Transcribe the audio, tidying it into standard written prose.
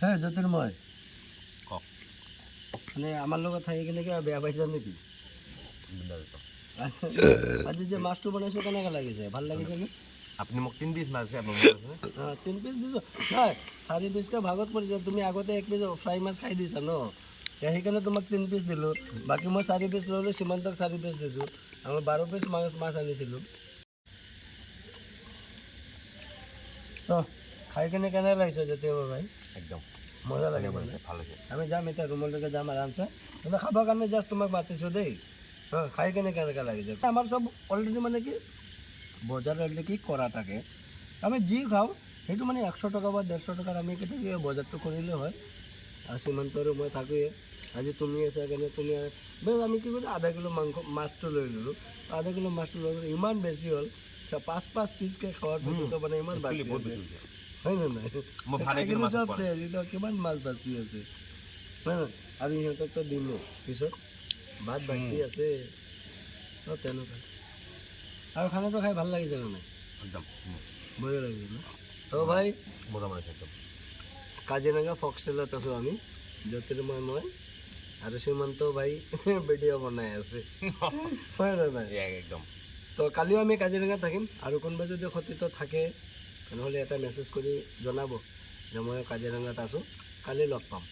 হে জ্যোতিৰ্ময় মানে আমাৰ লগত থাকি কিনে কিবা বেয়া পাইছা নেকি? আজি যে মাছটো বনাইছো কেনেকৈ লাগিছে? ভাল লাগিছে নে? আপুনি মোক 3 পিচ মাছ আছে 3 পিচ দিছোঁ নাই 4 পিচকৈ ভাগত পৰিছে। তুমি আগতে 1 পিচ ফ্ৰাই মাছ খাই দিছা ন, সেইকাৰণে তোমাক 3 পিচ দিলোঁ। বাকী মই 4 পিচ ল'লোঁ, সীমান্তক 4 পিচ দিছোঁ। আমি 12 পিচ মাছ আনিছিলোঁ। তো খাই কিনে কেনে লাগিছে জ্যোতিৰ্ময় ভাই? একদম মজা লাগে ভাল হৈছে। আমি যাম এতিয়া ৰুমলৈকে যাম আৰামছে। মানে খাবৰ কাৰণে জাষ্ট তোমাক মাতিছোঁ দেই। খাই কেনে কেনেকৈ লাগিছে? আমাৰ চব অলৰেডি মানে কি বজাৰত অলৰেডি কি কৰা থাকে, আমি যি খাওঁ সেইটো মানে 100 টকা বা 150 টকাৰ আমি কেতিয়া বজাৰটো কৰিলে হয়। আৰু সীমান্তৰো মই থাকোঁৱে। আজি তুমি আছা কাৰণে তুমি বছ আমি কি কৰিলোঁ, আধা কিলো মাছটো লৈ ল'লোঁ। আধা কিলো মাছটো লৈ ল'লোঁ, ইমান বেছি হ'ল। 5 পিচকৈ খোৱাৰ পিছতো মানে ইমান বাছি আছে, হয় নে নাই? চব কিমান মাছ বাচি আছে, হয় নহয়? আৰু সিহঁতকতো দিলোঁ পিছত ভাত বাকী আছে। তেনেকুৱা আৰু খানাটো খাই ভাল লাগিছে নে নাই? একদম বঢ়িয়া লাগিছে ন? তো ভাই মজা বনাইছে একদম। কাজিৰঙা ফক্সটেলত আছোঁ আমি, জ্যোতিৰ্ময় মই আৰু সীমান্ত ভাই ভিডিঅ' বনাই আছে, হয় নে নাই? একদম। তো কালিও আমি কাজিৰঙাত থাকিম। আৰু কোনোবা যদি সতীত থাকে তেনেহ'লে এটা মেছেজ কৰি জনাব যে মই কাজিৰঙাত আছোঁ, কালি লগ পাম।